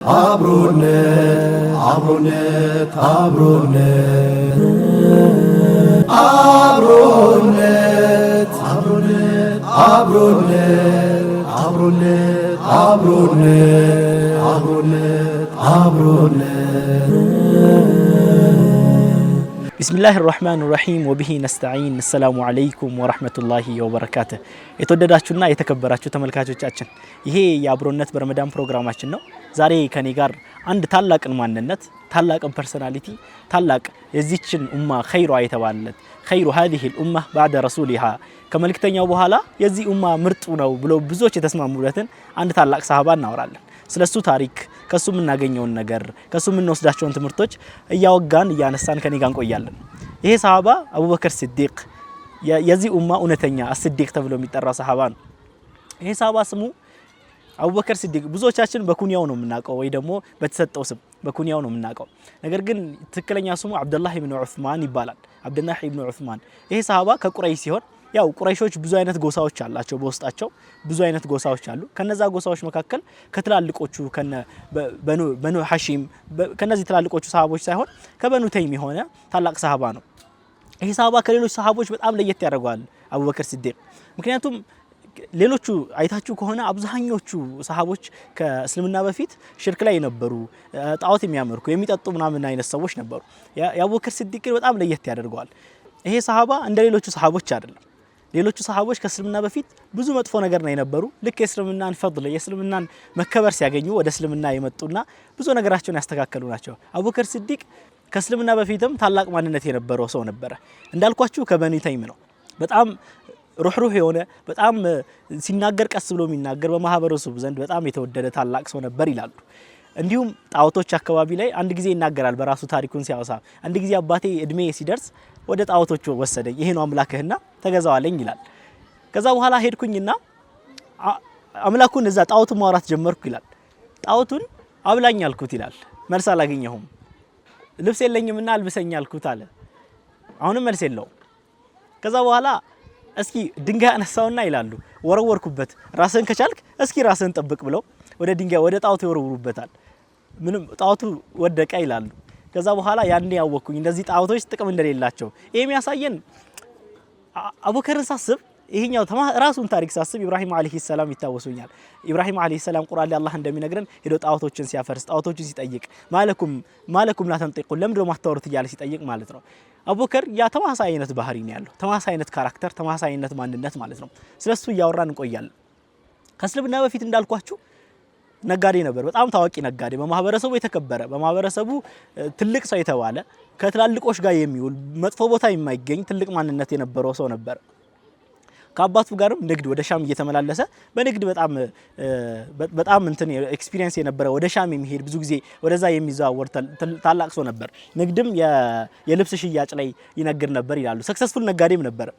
አብሮነት አብሮነት አብሮነት አብሮነት አብሮነት አብሮነት አብሮነት አብሮነት አብሮነት አብሮነት ቢስሚላሂ ራህማኒ ራሂም ወቢሂ ነስተዒን። ሰላሙ አለይኩም ወራህመቱላሂ ወበረካቱህ። የተወደዳችሁና የተከበራችሁ ተመልካቾቻችን ይሄ የአብሮነት በረመዳን ፕሮግራማችን ነው። ዛሬ ከኔ ጋር አንድ ታላቅን ማንነት ታላቅን ፐርሰናሊቲ ታላቅ የዚችን ኡማ ኸይሯ የተባለለት ኸይሩ هذه الامه بعد رسولها ከመልእክተኛው በኋላ የዚህ ኡማ ምርጡ ነው ብለው ብዙዎች የተስማሙለትን አንድ ታላቅ ሰሃባ እናወራለን። ስለሱ ታሪክ ከሱ የምናገኘውን ነገር ከሱ የምንወስዳቸውን ትምህርቶች እያወጋን እያነሳን ከኔ ጋር እንቆያለን። ይሄ ሰሃባ አቡበከር ሲዲቅ የዚህ ኡማ እውነተኛ አስዲቅ ተብሎ የሚጠራ ሰሃባ ነው። ይሄ ሰሃባ ስሙ አቡበከር ሲዲቅ ብዙዎቻችን በኩንያው ነው የምናውቀው ወይ ደግሞ በተሰጠው ስም በኩንያው ነው የምናውቀው። ነገር ግን ትክክለኛ ስሙ አብዱላህ ኢብኑ ዑስማን ይባላል። አብዱላህ ኢብኑ ዑስማን ይሄ ሰሃባ ከቁረይሽ ሲሆን ያው ቁረይሾች ብዙ አይነት ጎሳዎች አላቸው። በውስጣቸው ብዙ አይነት ጎሳዎች አሉ። ከነዛ ጎሳዎች መካከል ከትላልቆቹ በኑ ሐሺም ከነዚህ ትላልቆቹ ሰሃቦች ሳይሆን ከበኑ ተይም የሆነ ታላቅ ሰሃባ ነው። ይሄ ሰሃባ ከሌሎች ሰሃቦች በጣም ለየት ያደርገዋል አቡበከር ሲዲቅ። ምክንያቱም ሌሎቹ አይታችሁ ከሆነ አብዛኞቹ ሰሃቦች ከእስልምና በፊት ሽርክ ላይ የነበሩ ጣዖት የሚያመልኩ የሚጠጡ ምናምን አይነት ሰዎች ነበሩ። የአቡበከር ሲዲቅ በጣም ለየት ያደርገዋል። ይሄ ሰሃባ እንደ ሌሎቹ ሰሃቦች አይደለም። ሌሎቹ ሰሃቦች ከእስልምና በፊት ብዙ መጥፎ ነገር ነው የነበሩ። ልክ የእስልምናን ፈድል የእስልምናን መከበር ሲያገኙ ወደ እስልምና የመጡና ብዙ ነገራቸውን ያስተካከሉ ናቸው። አቡበከር ሲዲቅ ከእስልምና በፊትም ታላቅ ማንነት የነበረው ሰው ነበረ። እንዳልኳችሁ ከበኒ ተይም ነው። በጣም ሩህሩህ የሆነ በጣም ሲናገር ቀስ ብሎ የሚናገር በማህበረሰቡ ዘንድ በጣም የተወደደ ታላቅ ሰው ነበር ይላሉ። እንዲሁም ጣዖቶች አካባቢ ላይ አንድ ጊዜ ይናገራል በራሱ ታሪኩን ሲያወሳ። አንድ ጊዜ አባቴ እድሜ ሲደርስ ወደ ጣዖቶቹ ወሰደኝ፣ ይሄ ነው አምላክህና ተገዛዋለኝ ይላል። ከዛ በኋላ ሄድኩኝና አምላኩን እዛ ጣዖቱን ማውራት ጀመርኩ ይላል። ጣዖቱን አብላኝ አልኩት ይላል። መልስ አላገኘሁም። ልብስ የለኝምና አልብሰኝ አልኩት አለ። አሁንም መልስ የለውም። ከዛ በኋላ እስኪ ድንጋይ አነሳውና ይላሉ ወረወርኩበት፣ ራስን ከቻልክ እስኪ ራስን ጠብቅ ብለው ወደ ድንጋይ ወደ ጣዖቱ ይወረውሩበታል። ምንም ጣዖቱ ወደቀ ይላሉ። ከዛ በኋላ ያኔ ያወኩኝ እንደዚህ ጣዖቶች ጥቅም እንደሌላቸው። ይሄ የሚያሳየን አቡበከርን ሳስብ ይሄኛው ራሱን ታሪክ ሳስብ ኢብራሂም አለይሂ ሰላም ይታወሱኛል። ኢብራሂም አለይሂ ሰላም ቁርአን ላይ አላህ እንደሚነግረን ሄዶ ጣዖቶችን ሲያፈርስ ጣዖቶችን ሲጠይቅ ማለኩም ላ ተንጢቁን ለምንድነው ማታወሩት እያለ ሲጠይቅ ማለት ነው። አቡበከር ያ ተማሳይ አይነት ባህሪ ነው ያለው፣ ተማሳይ አይነት ካራክተር፣ ተማሳይ አይነት ማንነት ማለት ነው። ስለሱ እያወራን እንቆያለን። ከእስልምና በፊት እንዳልኳችሁ ነጋዴ ነበር። በጣም ታዋቂ ነጋዴ፣ በማህበረሰቡ የተከበረ፣ በማህበረሰቡ ትልቅ ሰው የተባለ፣ ከትላልቆች ጋር የሚውል መጥፎ ቦታ የማይገኝ ትልቅ ማንነት የነበረው ሰው ነበር። ከአባቱ ጋርም ንግድ ወደ ሻም እየተመላለሰ በንግድ በጣም እንትን ኤክስፒሪየንስ የነበረ ወደ ሻም የሚሄድ ብዙ ጊዜ ወደዛ የሚዘዋወር ታላቅ ሰው ነበር። ንግድም የልብስ ሽያጭ ላይ ይነግድ ነበር ይላሉ። ሰክሰስፉል ነጋዴም ነበር።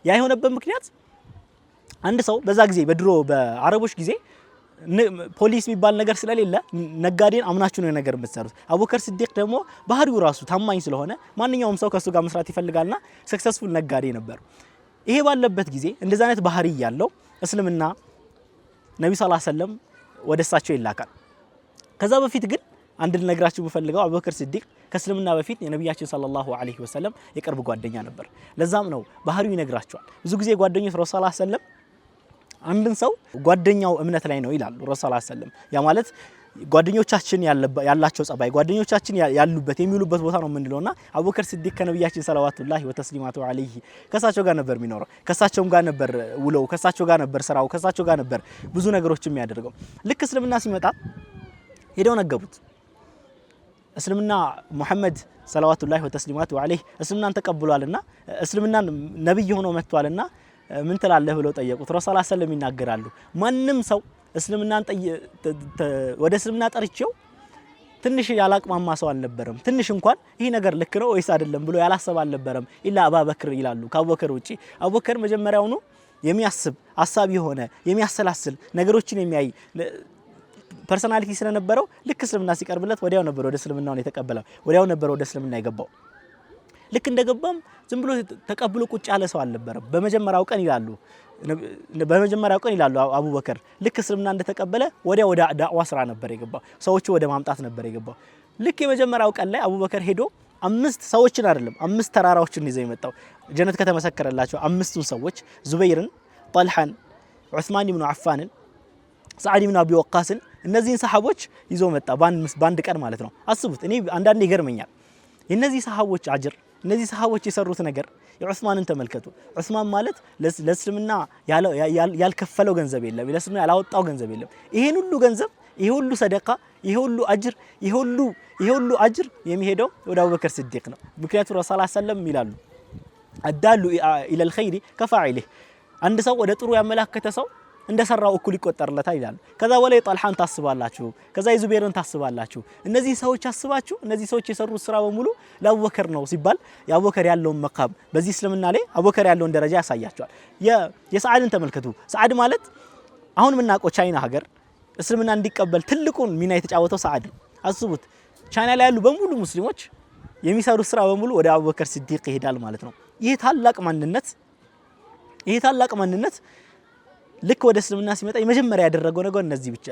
ያ የሆነበት ምክንያት አንድ ሰው በዛ ጊዜ በድሮ በአረቦች ጊዜ ፖሊስ የሚባል ነገር ስለሌለ ነጋዴን አምናችሁ ነው ነገር የምትሰሩት። አቡበከር ሲዲቅ ደግሞ ባህሪው ራሱ ታማኝ ስለሆነ ማንኛውም ሰው ከሱ ጋር መስራት ይፈልጋልና ሰክሰስፉል ነጋዴ ነበር። ይሄ ባለበት ጊዜ እንደዛ አይነት ባህሪ ያለው እስልምና ነብዩ ሰለላሁ ዐለይሂ ወሰለም ወደሳቸው ይላካል። ከዛ በፊት ግን አንድ ልነግራችሁ የምፈልገው አቡበከር ሲዲቅ ከእስልምና በፊት የነብያችን ሰለላሁ ዐለይሂ ወሰለም የቅርብ ጓደኛ ነበር። ለዛም ነው ባህሪው ይነግራቸዋል። ብዙ ጊዜ ጓደኞች ረሱል ሰለላሁ ዐለይሂ ወሰለም አንድን ሰው ጓደኛው እምነት ላይ ነው ይላሉ ረሱል ሰለላሁ ዐለይሂ ወሰለም። ያ ማለት ጓደኞቻችን ያላቸው ጸባይ ጓደኞቻችን ያሉበት የሚሉበት ቦታ ነው የምንለውና አቡበከር ሲዲቅ ከነብያችን ሰለዋቱላሂ ወተስሊማቱ ዐለይሂ ከሳቸው ጋር ነበር የሚኖረው። ከሳቸውም ጋር ነበር ውለው፣ ከሳቸው ጋር ነበር ስራው፣ ከሳቸው ጋር ነበር ብዙ ነገሮች የሚያደርገው። ልክ እስልምና ሲመጣ ሄደው ነገሩት። እስልምና ሙሐመድ ሰለዋቱላሂ ወተስሊማቱ ዐለይሂ እስልምናን ተቀብሏልና እስልምናን ነብይ ሆኖ መጥቷልና ምን ትላለህ ብለው ጠየቁት። ረሱል ሰለላሁ ዐለይሂ ወሰለም ይናገራሉ፣ ማንም ሰው እስልምናን ወደ እስልምና ጠርቼው ትንሽ ያላቅማማ ሰው አልነበረም። ትንሽ እንኳን ይሄ ነገር ልክ ነው ወይስ አይደለም ብሎ ያላሰብ አልነበረም ኢላ አቡበከር ይላሉ። ከአቡበከር ውጪ አቡበከር መጀመሪያውኑ የሚያስብ አሳቢ የሆነ የሚያሰላስል ነገሮችን የሚያይ ፐርሰናሊቲ ስለነበረው ልክ እስልምና ሲቀርብለት ወዲያው ነበር ወደ እስልምናው የተቀበለው፣ ወዲያው ነበር ወደ እስልምና የገባው። ልክ እንደገባም ዝም ብሎ ተቀብሎ ቁጭ ያለ ሰው አልነበረም። በመጀመሪያው ቀን ይላሉ በመጀመሪያው ቀን ይላሉ አቡበከር ልክ እስልምና እንደተቀበለ ወዲያ ወደ ዳዕዋ ስራ ነበር የገባው ሰዎች ወደ ማምጣት ነበር የገባው ልክ የመጀመሪያው ቀን ላይ አቡበከር ሄዶ 5 ሰዎችን አይደለም 5 ተራራዎችን ይዘው የመጣው ጀነት ከተመሰከረላቸው 5ቱን ሰዎች ዙበይርን ጣልሃን ዑስማን ኢብኑ አፋንን ሰዓድ ኢብኑ አቢ ወቃስን እነዚህን ሰሃቦች ይዞ መጣ ባንድ ቀን ማለት ነው አስቡት እኔ አንዳንዴ ይገርመኛል የነዚህ ሰሃቦች አጅር እነዚህ ሰሃቦች የሰሩት ነገር የዑስማንን ተመልከቱ ዑስማን ማለት ለእስልምና ያልከፈለው ገንዘብ የለም ለእስልምና ያላወጣው ገንዘብ የለም ይሄን ሁሉ ገንዘብ ይሄ ሁሉ ሰደቃ ይሄ ሁሉ አጅር ይሄ ሁሉ አጅር የሚሄደው ወደ አቡበከር ሲዲቅ ነው ምክንያቱም ረሱል ሰለላሁ ዐለይሂ ወሰለም ይላሉ አዳሉ ኢለል ኸይሪ ከፋኢሊህ አንድ ሰው ወደ ጥሩ ያመላከተ ሰው እንደሰራው እኩል ይቆጠርለታል ይላሉ ከዛ በላይ ጣልሃን ታስባላችሁ ከዛ የዙበይርን ታስባላችሁ እነዚህ ሰዎች አስባችሁ እነዚህ ሰዎች የሰሩት ስራ በሙሉ ለአቡበከር ነው ሲባል የአቡበከር ያለውን መቃም በዚህ እስልምና ላይ አቡበከር ያለውን ደረጃ ያሳያቸዋል የሰዓድን ተመልከቱ ሰዓድ ማለት አሁን ምናውቀው ቻይና ሀገር እስልምና እንዲቀበል ትልቁን ሚና የተጫወተው ሰዓድ ነው አስቡት ቻይና ላይ ያሉ በሙሉ ሙስሊሞች የሚሰሩት ስራ በሙሉ ወደ አቡበከር ሲዲቅ ይሄዳል ማለት ነው ይሄ ታላቅ ማንነት ልክ ወደ እስልምና ሲመጣ የመጀመሪያ ያደረገው ነገር እነዚህ ብቻ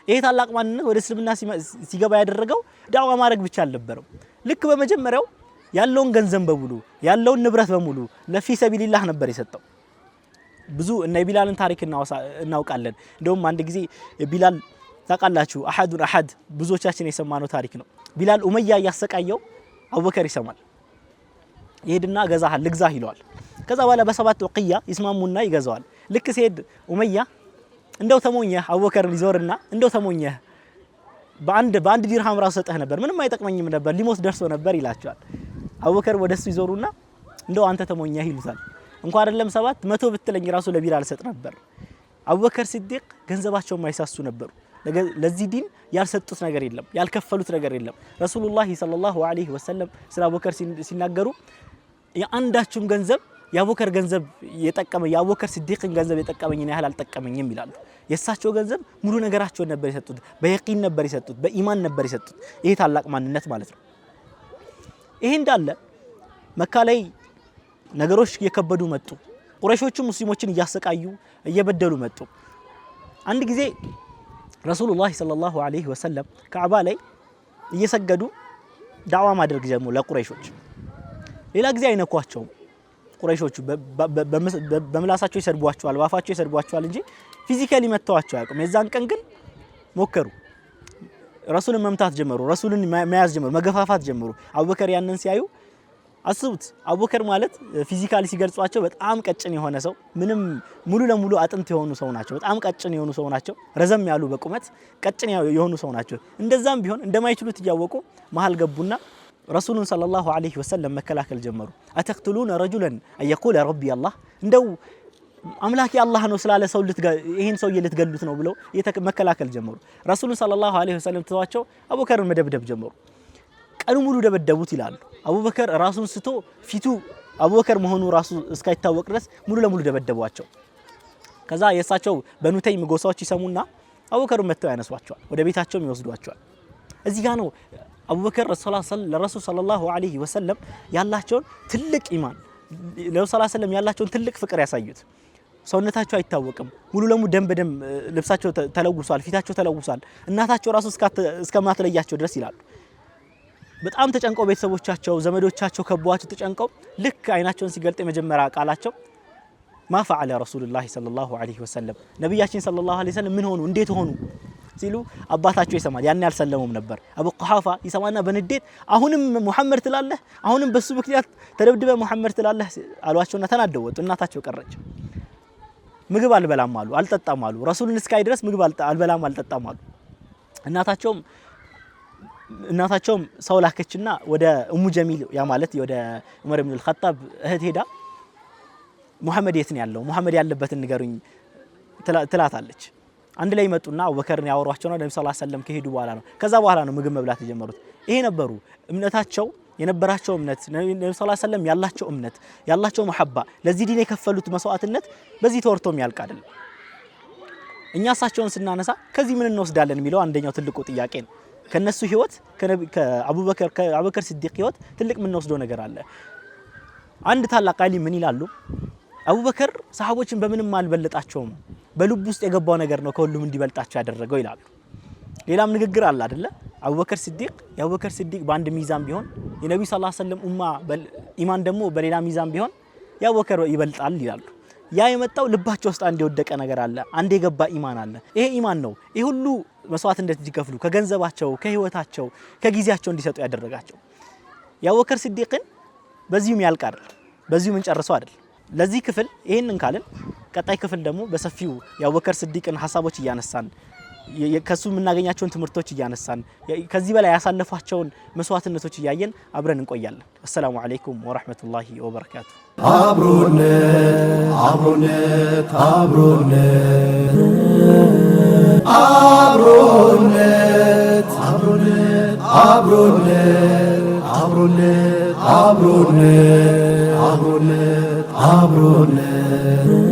ይሄ ታላቅ ማንነት ወደ እስልምና ሲገባ ያደረገው ዳዕዋ ማድረግ ብቻ አልነበረም ልክ በመጀመሪያው ያለውን ገንዘብ በሙሉ ያለውን ንብረት በሙሉ ለፊ ሰቢልላህ ነበር የሰጠው ብዙ እነ ቢላልን ታሪክ እናውቃለን እንደውም አንድ ጊዜ ቢላል ታውቃላችሁ አሐድ ብዙዎቻችን የሰማነው ታሪክ ነው ቢላል ኡመያ ያሰቃየው አቡበከር ይሰማል ይሄድና ልግዛህ ይለዋል ከዛ በኋላ በሰባት ወቅያ ይስማሙና ይገዛዋል ልክ ሲሄድ ኡመያ እንደው ተሞኘህ አቡበከርን ይዞርና እንደው ተሞኘህ በአንድ ዲርሃም ራሱ ሰጠህ ነበር ምንም አይጠቅመኝም ነበር ሊሞት ደርሶ ነበር ይላቸዋል አቡበከር ወደሱ ይዞሩና እንደው አንተ ተሞኘህ ይሉታል እንኳን አይደለም 700 ብትለኝ ራሱ ለቢላል ሰጥ ነበር አቡበከር ሲዲቅ ገንዘባቸው ማይሳሱ ነበሩ ለዚህ ዲን ያልሰጡት ነገር የለም ያልከፈሉት ነገር የለም ረሱላህ ሰለላሁ ዐለይሂ ወሰለም ስለ አቡበከር ሲናገሩ የአንዳችሁም ገንዘብ የአቡበከር ገንዘብ የጠቀመ የአቡበከር ሲዲቅን ገንዘብ የጠቀመኝና ያህል አልጠቀመኝም ይላሉ የሳቸው ገንዘብ ሙሉ ነገራቸው ነበር የሰጡት በየቂን ነበር የሰጡት በኢማን ነበር የሰጡት ይሄ ታላቅ ማንነት ማለት ነው ይሄ እንዳለ መካ ላይ ነገሮች እየከበዱ መጡ ቁረይሾቹ ሙስሊሞችን እያሰቃዩ እየበደሉ መጡ አንድ ጊዜ ረሱላህ ሰለላሁ ዐለይሂ ወሰለም ካዕባ ላይ እየሰገዱ ዳዕዋ ማድረግ ጀመሩ ለቁረይሾች ሌላ ጊዜ አይነኳቸውም ቁረይሾቹ በምላሳቸው ይሰድቧቸዋል ባፋቸው ይሰድቧቸዋል እንጂ ፊዚካሊ መተዋቸው አያውቁም የዛን ቀን ግን ሞከሩ ረሱልን መምታት ጀመሩ ረሱልን መያዝ ጀመሩ መገፋፋት ጀመሩ አቡበከር ያንን ሲያዩ አስቡት አቡበከር ማለት ፊዚካሊ ሲገልጿቸው በጣም ቀጭን የሆነ ሰው ምንም ሙሉ ለሙሉ አጥንት የሆኑ ሰው ናቸው በጣም ቀጭን የሆኑ ሰው ናቸው ረዘም ያሉ በቁመት ቀጭን የሆኑ ሰው ናቸው እንደዛም ቢሆን እንደማይችሉት እያወቁ መሃል ገቡና ረሱሉን ሰለላሁ ዐለይሂ ወሰለም መከላከል ጀመሩ አተክቱሉን ረጁላን አየቁል ረቢ አላህ እንደው አምላክ አላህ ነው ስላለ ሰው ይሄን ሰው ልትገሉት ነው ብለው መከላከል ጀመሩ ረሱሉን ሰለላሁ ዐለይሂ ወሰለም ተዋቸው አቡበከርን መደብደብ ጀመሩ ቀኑ ሙሉ ደበደቡት ይላሉ አቡበከር ራሱን ስቶ ፊቱ አቡበከር መሆኑ ራሱ እስካይታወቅ ድረስ ሙሉ ለሙሉ ደበደቧቸው ከዛ የሳቸው በኑተይም ጎሳዎች ይሰሙና አቡበከርን መተው ያነሷቸዋል ወደ ቤታቸውም ይወስዷቸዋል እዚህ ጋር ነው አቡበከር ለረሱል ሰለላሁ ዐለይሂ ወሰለም ያላቸውን ትልቅ ኢማን ለረሱል ሰለላሁ ዐለይሂ ወሰለም ያላቸውን ትልቅ ፍቅር ያሳዩት ሰውነታቸው አይታወቅም ሙሉ ለሙሉ ደም በደም ልብሳቸው ተለውሷል ፊታቸው ተለውሷል እናታቸው ራሱ እስከማትለያቸው ድረስ ይላሉ በጣም ተጨንቀው ቤተሰቦቻቸው ዘመዶቻቸው ከቧቸው ተጨንቀው ልክ አይናቸውን ሲገልጥ የመጀመሪያ ቃላቸው ما فعل رسول الله صلى الله عليه وسلم ነብያችን ሰለላሁ ዐለይሂ ወሰለም ምን ሆኑ እንዴት ሆኑ ሲሉ አባታቸው ይሰማል ያን ያልሰለሙም ነበር አቡ ቁሐፋ ይሰማና በንዴት አሁንም ሙሐመድ ትላለህ አሁንም በሱ ምክንያት ተደብድበ ሙሐመድ ትላለህ አሏቸውና ተናደው ወጡ እናታቸው ቀረች ምግብ አልበላም አሉ አልጠጣም አሉ ረሱልን እስካይ ድረስ ምግብ አልበላም አልጠጣም አሉ እናታቸውም ሰው ላከችና ወደ ኡሙ ጀሚል ያ ማለት ወደ ዑመር ኢብኑ አልኸጣብ እህት ሄዳ ሙሐመድ የት ነው ያለው ሙሐመድ ያለበትን ንገሩኝ ትላታለች አንድ ላይ መጡና አቡበከርን ያወሯቸውና ነብዩ ሰለላሁ ዐለይሂ ወሰለም ከሄዱ በኋላ ነው ከዛ በኋላ ነው ምግብ መብላት የጀመሩት ይሄ ነበሩ እምነታቸው የነበራቸው እምነት ነብዩ ሰለላሁ ዐለይሂ ወሰለም ያላቸው እምነት ያላቸው መሐባ ለዚህ ዲን የከፈሉት መስዋዕትነት በዚህ ተወርቶም ያልቅ አይደለም እኛ እሳቸውን ስናነሳ ከዚህ ምን እንወስዳለን የሚለው አንደኛው ትልቁ ጥያቄ ነው ከነሱ ህይወት ከአቡበከር ሲዲቅ ህይወት ትልቅ ምን እንወስደው ነገር አለ አንድ ታላቅ ዓሊም ምን ይላሉ አቡበከር ሰሃቦችን በምንም አልበለጣቸውም በልብ ውስጥ የገባው ነገር ነው ከሁሉም እንዲበልጣቸው ያደረገው ይላሉ። ሌላም ንግግር አለ አይደለ አቡበከር ሲዲቅ የአቡበከር ሲዲቅ በአንድ ሚዛን ቢሆን የነብዩ ሰለላሁ ዐለይሂ ወሰለም ኡማ ኢማን ደግሞ በሌላ ሚዛን ቢሆን የአቡበከር ይበልጣል ይላሉ። ያ የመጣው ልባቸው ውስጥ አንድ የወደቀ ነገር አለ፣ አንድ የገባ ኢማን አለ። ይሄ ኢማን ነው ይሄ ሁሉ መስዋዕትነት እንዲከፍሉ ከገንዘባቸው ከህይወታቸው ከጊዜያቸው እንዲሰጡ ያደረጋቸው። የአቡበከር ሲዲቅን በዚህም ያልቃል በዚህም እንጨርሰው አይደል። ለዚህ ክፍል ይሄንን ካልን ቀጣይ ክፍል ደግሞ በሰፊው የአቡበከር ሲዲቅን ሐሳቦች እያነሳን ከሱ የምናገኛቸውን ትምህርቶች እያነሳን ከዚህ በላይ ያሳለፏቸውን መስዋዕትነቶች እያየን አብረን እንቆያለን። አሰላሙ አለይኩም ወራህመቱላሂ ወበረካቱ። አብሮነት አብሮነት አብሮነት አብሮነት አብሮነት አብሮነት አብሮነት አብሮነት አብሮነት አብሮነት